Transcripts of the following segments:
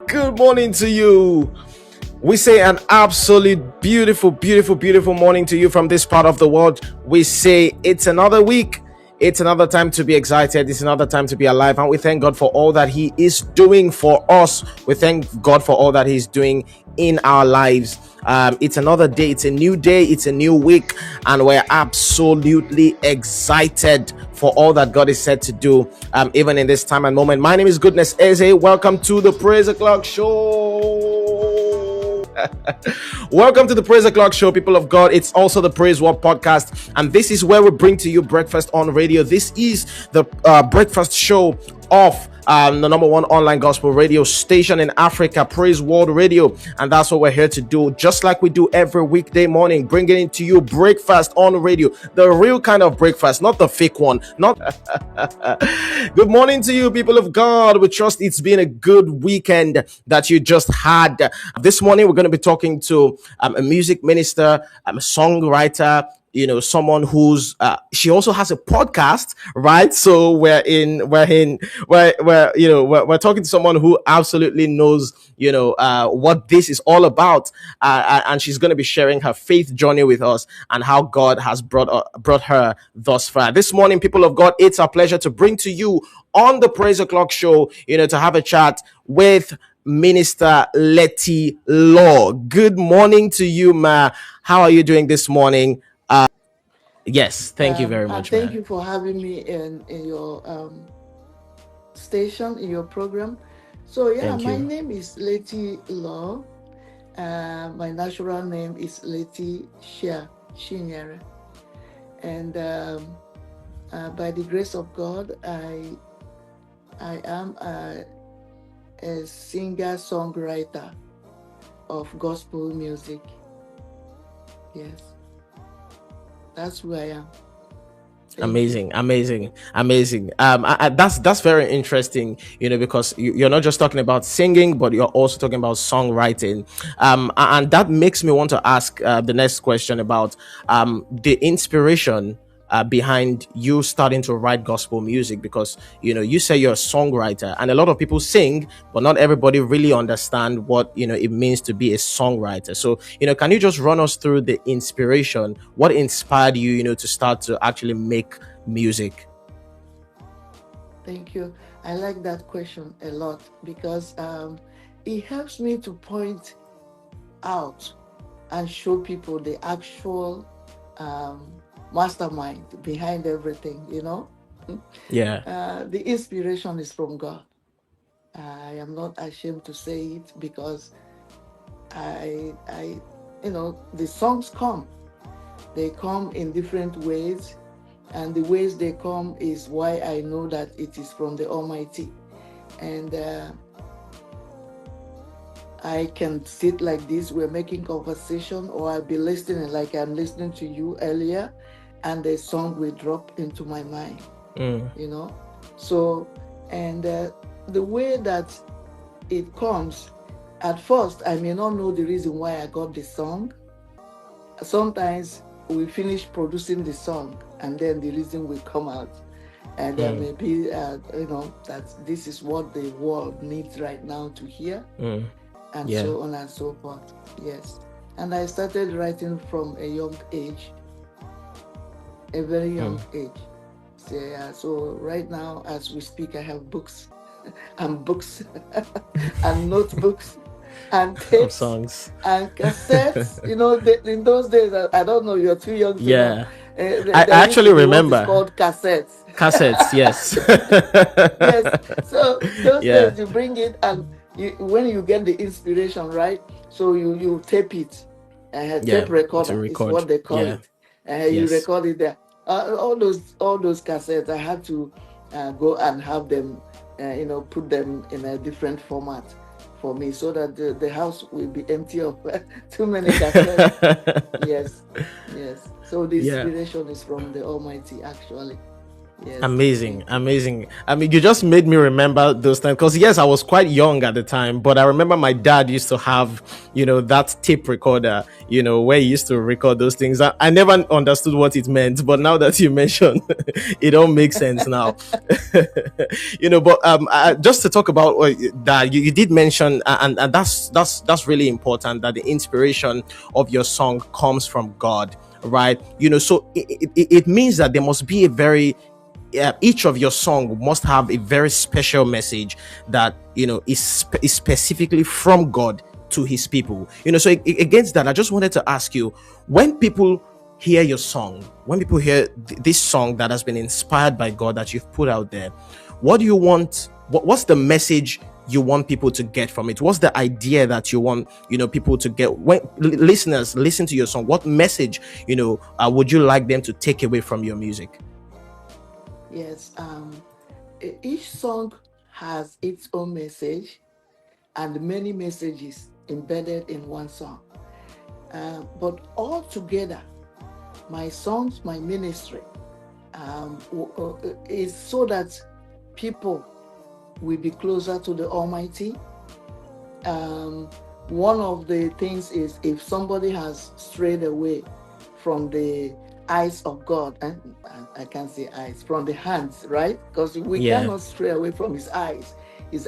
Good morning to you. We say an absolute beautiful morning to you from this part of the world. We say it's another week. It's another time to be excited. It's another time to be alive. And we thank God for all that He is doing for us. We thank God for all that He's doing in our lives. It's another day. It's a new day. It's a new week. And we're absolutely excited for all that God is said to do, even in this time and moment. My name is Goodness Eze. Welcome to the Praise O'Clock Show. Welcome to the Praise O'Clock Show, people of God. It's also the Praiseworld podcast, and this is where we bring to you breakfast on radio. This is the breakfast show of the number one online gospel radio station in Africa, Praiseworld Radio, and that's what we're here to do, just like we do every weekday morning, bringing it to you breakfast on radio, the real kind of breakfast, not the fake one. Not Good morning to you, people of God. We trust it's been a good weekend that you just had. This morning we're going to be talking to a music minister, a songwriter, someone who's she also has a podcast, right? So we're talking to someone who absolutely knows what this is all about, and she's going to be sharing her faith journey with us and how God has brought her thus far. This morning, people of God, it's our pleasure to bring to you on the Praise O'Clock Show, to have a chat with Minister Lettie Law. Good morning to you, ma. How are you doing this morning? Yes, thank you very And much, thank man. you for having me in your station, in your program. So yeah, Thank my you. name is Lettie Law. My natural name is Lettie Shinyere. And by the grace of God, I am a singer-songwriter of gospel music. Yes, that's who I am. Thank you. Amazing. That's very interesting, because you're not just talking about singing, but you're also talking about songwriting. And that makes me want to ask the next question about the inspiration behind you starting to write gospel music, because you say you're a songwriter, and a lot of people sing, but not everybody really understand what it means to be a songwriter. So can you just run us through the inspiration? What inspired you to start to actually make music? Thank you. I like that question a lot because it helps me to point out and show people the actual mastermind behind everything. Yeah. The inspiration is from God. I am not ashamed to say it because the songs come. They come in different ways, and the ways they come is why I know that it is from the Almighty. And I can sit like this, we're making conversation, or I'll be listening like I'm listening to you earlier, and the song will drop into my mind, So, and the way that it comes, at first, I may not know the reason why I got the song. Sometimes we finish producing the song, and then the reason will come out. And there may be, that this is what the world needs right now to hear. And Yeah. so on and so forth. Yes. And I started writing from a young age, a very young age. So, yeah, so right now, as we speak, I have books and books and notebooks and Of tapes songs. and cassettes. In those days, I don't know, you're too young to know. Yeah. I There used actually to be what is remember called cassettes. cassettes. Yes. Yes. So those Yeah. days you bring it, and when you get the inspiration, right? So you tape it. Yeah. Tape To recorder is record. what they call Yeah. it. You Yes. record it there. All those cassettes, I had to go and have them, put them in a different format for me, so that the house will be empty of too many cassettes. Yes, yes. So the Yeah. inspiration is from the Almighty, actually. Yes, Amazing, amazing. I mean, you just made me remember those times because, yes, I was quite young at the time, but I remember my dad used to have, that tape recorder, where he used to record those things. I never understood what it meant, but now that you mention, it all makes sense now. But just to talk about that, you did mention, and that's really important, that the inspiration of your song comes from God, right? So it means that there must be a very each of your song must have a very special message that is specifically from God to his people. So against that, I just wanted to ask you, when people hear your song, when people hear this song that has been inspired by God that you've put out there, what do you want, what's the message you want people to get from it? What's the idea that you want people to get when listeners listen to your song? What message would you like them to take away from your music? yes. Each song has its own message and many messages embedded in one song. But all together, my songs, my ministry, is so that people will be closer to the Almighty. Um, One of the things is if somebody has strayed away from the eyes of God, and I can't say eyes, from the hands, right? Because we Yeah. cannot stray away from his eyes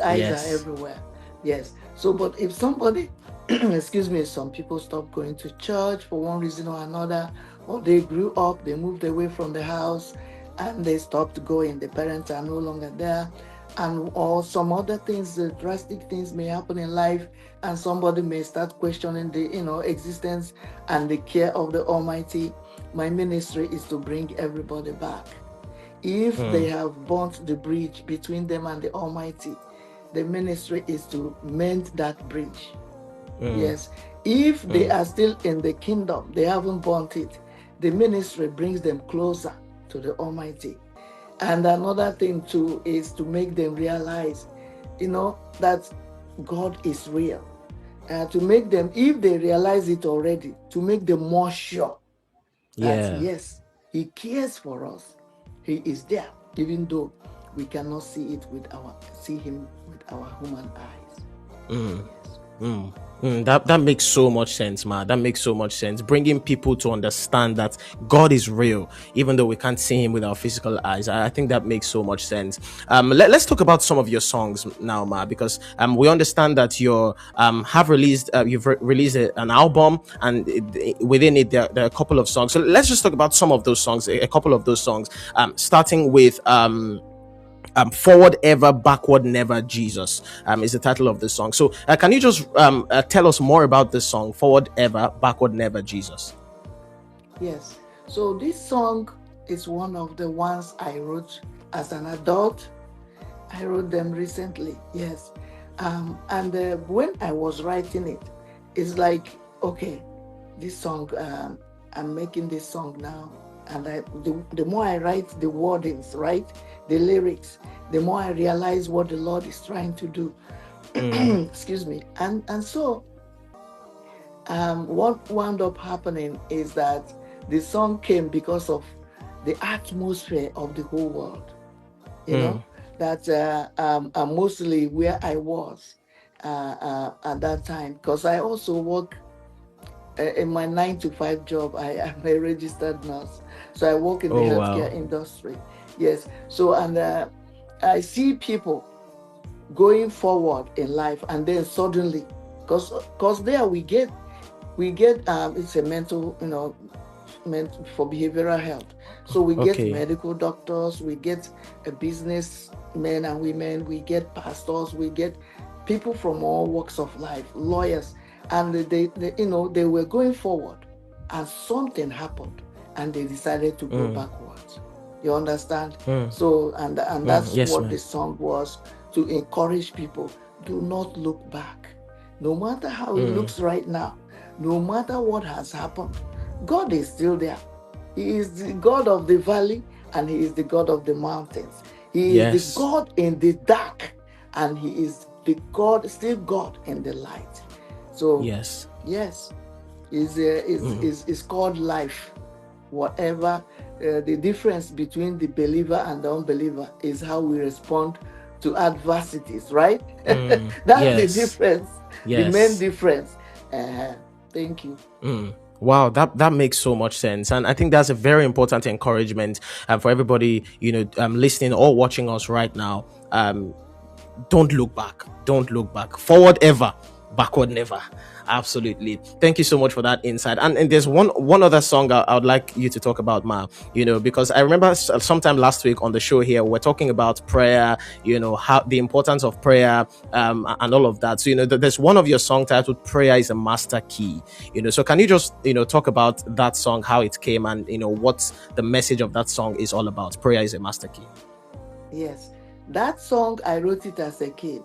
are Yes. everywhere. Yes. So, but if somebody, excuse me, some people stop going to church for one reason or another, or they grew up, they moved away from the house and they stopped going, the parents are no longer there, and or some other things, drastic things may happen in life, and somebody may start questioning the existence and the care of the Almighty. My ministry is to bring everybody back. If they Mm, have burnt the bridge between them and the Almighty, the ministry is to mend that bridge. mm, Yes. If they mm. are still in the kingdom, they haven't burnt it, the ministry brings them closer to the Almighty. And another thing too is to make them realize, that God is real. To make them, if they realize it already, to make them more sure that Yeah. yes, He cares for us. He is there, even though we cannot see Him with our human eyes. Mm, Yes. mm, that makes so much sense, man. That makes so much sense. Bringing people to understand that God is real, even though we can't see Him with our physical eyes. I think that makes so much sense. Let's talk about some of your songs now, ma, because we understand that you've released an album, and within it there are a couple of songs. So let's just talk about some of those songs, a couple of those songs. Starting with forward ever, backward never, Jesus is the title of this song. So can you just tell us more about this song, forward ever, backward never, Jesus? Yes. So this song is one of the ones I wrote as an adult. I wrote them recently. Yes. And when I was writing it, it's like, okay, this song, I'm making this song now. And the more I write the wordings, right, the lyrics, the more I realize what the Lord is trying to do. Mm, Excuse me. And so what wound up happening is that the song came because of the atmosphere of the whole world, you mm. know, that mostly where I was at that time, because I also work in my 9 to 5 job. I am a registered nurse, so I work in the Oh healthcare wow. industry. Yes, so and I see people going forward in life, and then suddenly, because there we get it's a mental, meant for behavioral health. So we get Okay. medical doctors, we get a business men and women, we get pastors, we get people from all walks of life, lawyers, and they were going forward, and something happened, and they decided to go Mm, backwards. You understand? mm, So and that's yes, what the man. song was, to encourage people: do not look back, no matter how it Mm, looks right now, no matter what has happened. God is still there. He is the God of the valley, and He is the God of the mountains. He is the yes. God in the dark, and He is the God, still God in the light. So, Yes. yes, is Mm, called life. Whatever the difference between the believer and the unbeliever is how we respond to adversities, right? That's the Yes. difference, the main Yes. difference. Uh, Thank you. Wow, that makes so much sense, and I think that's a very important encouragement for everybody, listening or watching us right now. Don't look back. Don't look back. Forward ever, backward never. Absolutely. Thank you so much for that insight. And there's one other song I would like you to talk about, Ma. Because I remember sometime last week on the show here, we're talking about prayer. How the importance of prayer, and all of that. So there's one of your song titled "Prayer is a Master Key." So can you just talk about that song, how it came, and what the message of that song is all about? Prayer is a master key. Yes, that song I wrote it as a kid.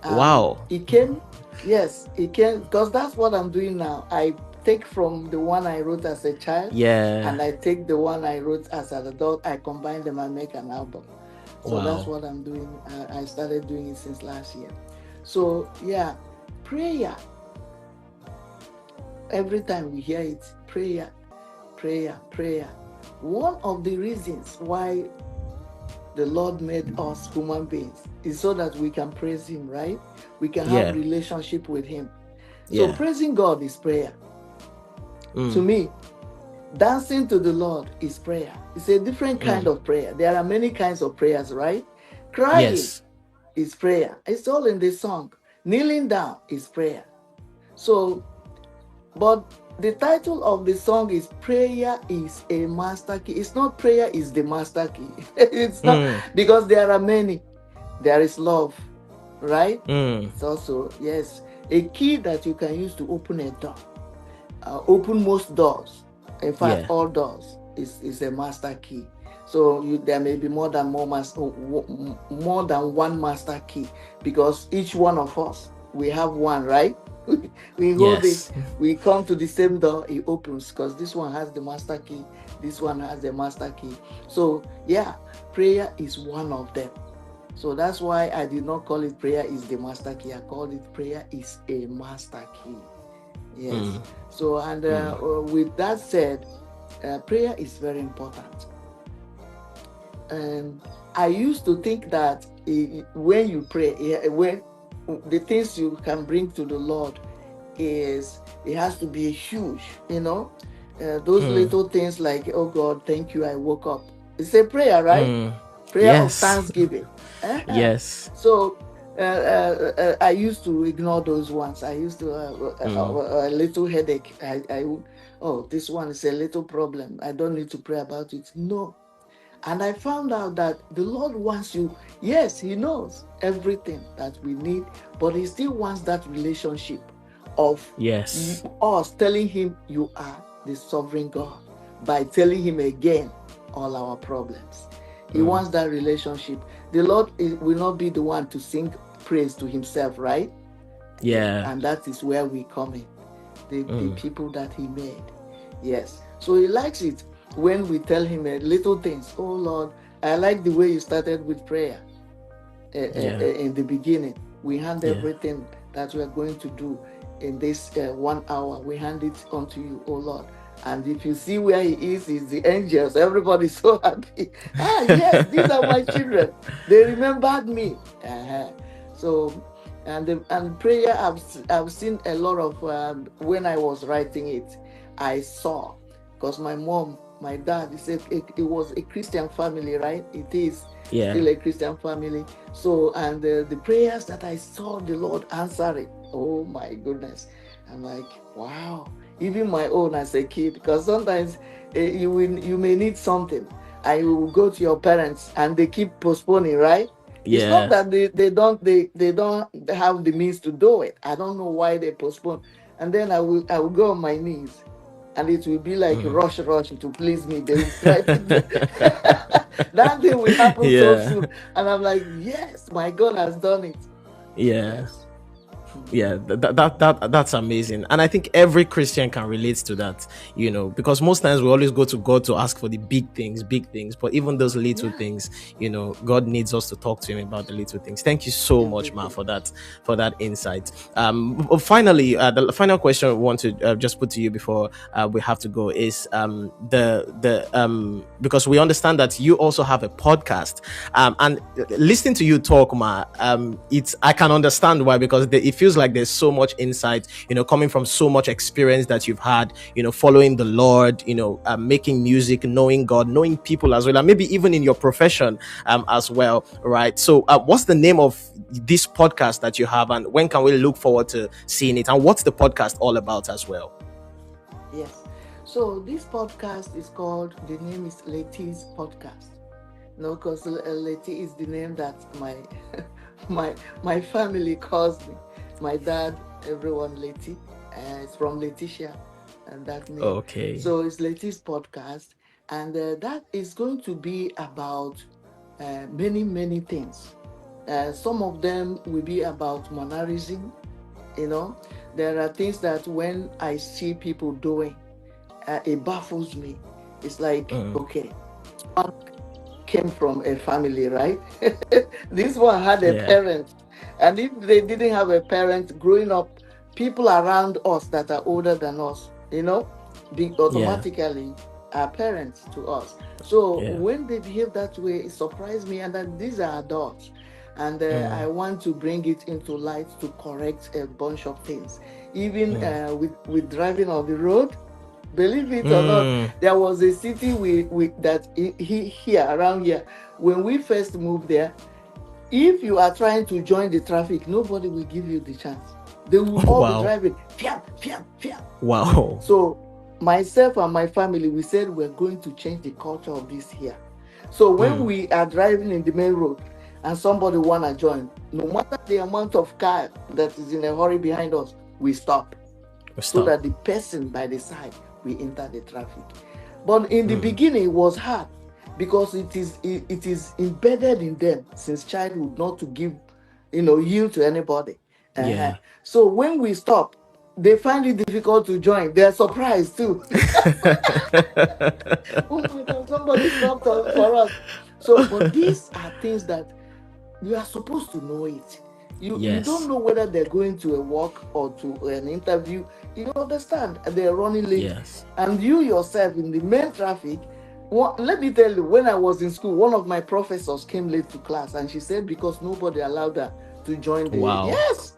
Wow. It came, yes, it came because that's what I'm doing now. I take from the one I wrote as a child, Yeah. and I take the one I wrote as an adult. I combine them and make an album. So that's Wow. what I'm doing. I started doing it since last year. So yeah, prayer. Every time we hear it, prayer, prayer, prayer. One of the reasons why the Lord made us human beings is so that we can praise Him, right? We can have Yeah. relationship with Him. So Yeah. praising God is prayer. To me, dancing to the Lord is prayer. It's a different kind of prayer. There are many kinds of prayers, right? Crying Yes. is prayer. It's all in the song. Kneeling down is prayer. So, but the title of the song is Prayer is a Master Key. It's not prayer is the master key. It's not, because there are many. There is love, right? It's also, yes, a key that you can use to open a door. Open most doors. In fact, Yeah. all doors is a master key. So there may be more than more than one master key, because each one of us, we have one, right? We hold it, Yes. we come to the same door, it opens because this one has the master key, this one has the master key. So yeah, prayer is one of them. So that's why I did not call it prayer is the master key. I called it prayer is a master key. Yes. So, and with that said, prayer is very important. And I used to think that when you pray, when the things you can bring to the Lord is, it has to be huge, those little things like, oh God, thank you, I woke up. It's a prayer, right? Prayer of Yes. thanksgiving. Yes. So I used to ignore those ones. I used to a little headache. Oh, this one is a little problem. I don't need to pray about it. No. And I found out that the Lord wants you. Yes, He knows everything that we need, but He still wants that relationship of Yes. us telling Him you are the sovereign God, by telling Him again all our problems. He wants that relationship. The Lord will not be the one to sing praise to Himself, right? Yeah. Yeah. And that is where we come in, the people that He made. Yes. So He likes it when we tell Him little things. Oh Lord, I like the way you started with prayer in the beginning. We hand everything that we are going to do in this 1 hour. We hand it unto you, oh Lord. And if you see where He is the angels. Everybody's so happy. Yes, these are my children. They remembered me. So, and prayer, I've seen a lot of, when I was writing it, I saw, because my dad, it was a Christian family, right? It is Yeah. still a Christian family. So, and the prayers that I saw the Lord answering, oh my goodness. I'm like, wow. Even my own as a kid, because sometimes you may need something, and you will go to your parents and they keep postponing, right? It's not Yeah. that they don't have the means to do it. I don't know why they postpone. And then I will go on my knees, and it will be like rush to please me. They will try to do that thing will happen so Yeah. soon. And I'm like, yes, my God has done it. Yeah. Yes. Yeah, that's amazing, and I think every Christian can relate to that, because most times we always go to God to ask for the big things, but even those little Yeah, things, God needs us to talk to Him about the little things. Thank you so much, Ma, everything. for that insight. Finally, the final question I want to just put to you before we have to go is the because we understand that you also have a podcast, and listening to you talk, Ma, I can understand why, because it feels like there's so much insight, coming from so much experience that you've had, following the Lord, making music, knowing God, knowing people as well, and maybe even in your profession as well, right? So what's the name of this podcast that you have, and when can we look forward to seeing it, and what's the podcast all about as well? Yes. So this podcast is called, the name is Lettie's Podcast. No, because Lettie is the name that my family calls me. My dad, everyone Lettie. It's from Letitia, and that name. Okay. So it's Lettie's Podcast, and that is going to be about many, many things. Some of them will be about mannerism. There are things that when I see people doing, it baffles me. It's like, okay, one came from a family, right? This one had a Yeah. parent. And if they didn't have a parent growing up, people around us that are older than us, be automatically are parents to us. So Yeah. when they behave that way, it surprised me. And that these are adults. And I want to bring it into light to correct a bunch of things. Even with driving on the road, believe it or not, there was a city that here around here. When we first moved there, if you are trying to join the traffic, nobody will give you the chance. They will all be Wow. driving. Fiam, fiam, fiam. Wow. So myself and my family, we said we're going to change the culture of this here. So when we are driving in the main road and somebody wanna join, no matter the amount of car that is in a hurry behind us, we stop. So that the person by the side will enter the traffic. But in the beginning, it was hard because it is embedded in them since childhood not to give, yield to anybody. Yeah. So when we stop, they find it difficult to join. They're surprised too. Oh my God, somebody stopped for us. So, but these are things that you are supposed to know it. You don't know whether they're going to a walk or to an interview. You understand? They're running late. Yes. And you yourself in the main traffic. Let me tell you, when I was in school, one of my professors came late to class, and she said because nobody allowed her to join the. Wow. Yes,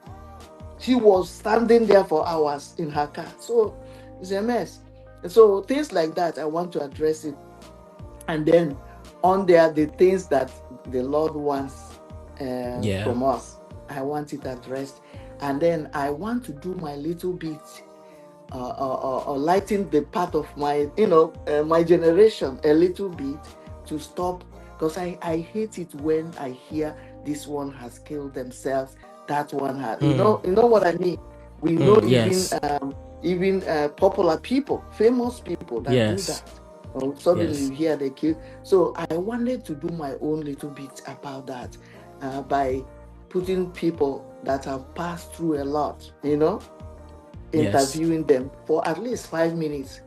she was standing there for hours in her car. So it's a mess. And so things like that, I want to address it. And then on there, the things that the Lord wants from us, I want it addressed. And then I want to do my little bit or lighten the path of my, my generation a little bit to stop, because I hate it when I hear this one has killed themselves, that one has, you know what I mean. We know even popular people, famous people that do that. Suddenly you hear they kill. So I wanted to do my own little bit about that by putting people that have passed through a lot, interviewing them for at least 5 minutes.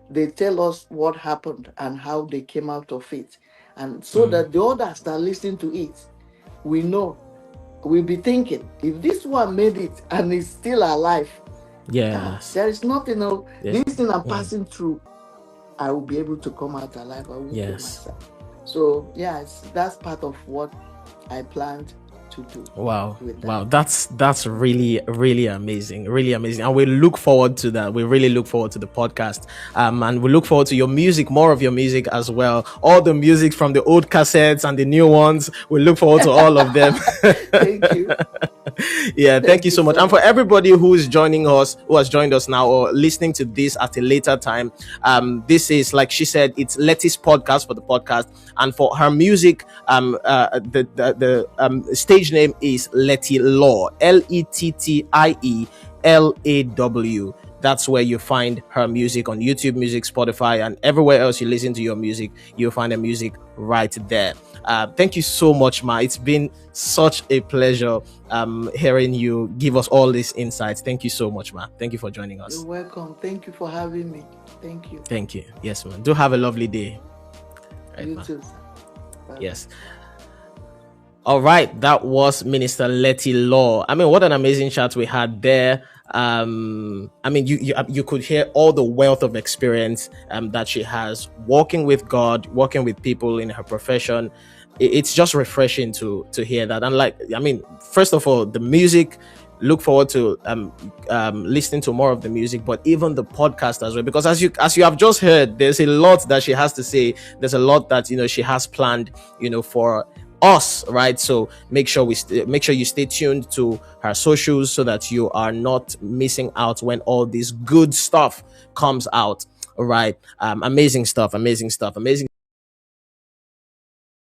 They tell us what happened and how they came out of it. And so that the others that listen to it, we know, we'll be thinking, if this one made it and is still alive, there is nothing else. This thing I'm passing through, I will be able to come out alive. I won't kill myself. So that's part of what I planned to do. Wow. That's really, really amazing. Really amazing. And we look forward to that. We really look forward to the podcast. And we look forward to your music, more of your music as well. All the music from the old cassettes and the new ones. We look forward to all of them. Thank you. Thank you so much. And for everybody who is joining us, who has joined us now or listening to this at a later time, this is, like she said, it's Lettie's podcast for the podcast. And for her music, the stage name is Lettie Law, Lettie Law. That's where you find her music on YouTube Music, Spotify, and everywhere else you listen to your music. You'll find the music right there. Thank you so much, Ma. It's been such a pleasure hearing you give us all these insights. Thank you so much, Ma. Thank you for joining us. You're welcome. Thank you for having me. Thank you. Thank you. Yes, man. Do have a lovely day. Right, You ma. too. Bye. Yes. All right, that was Minister Lettie Law. I mean, what an amazing chat we had there. I mean, you could hear all the wealth of experience that she has working with God, working with people in her profession. It's just refreshing to hear that. And like, I mean, first of all, the music. Look forward to listening to more of the music, but even the podcast as well. Because as you have just heard, there's a lot that she has to say. There's a lot that she has planned, for us, right? So make sure you stay tuned to her socials so that you are not missing out when all this good stuff comes out. All right, amazing stuff.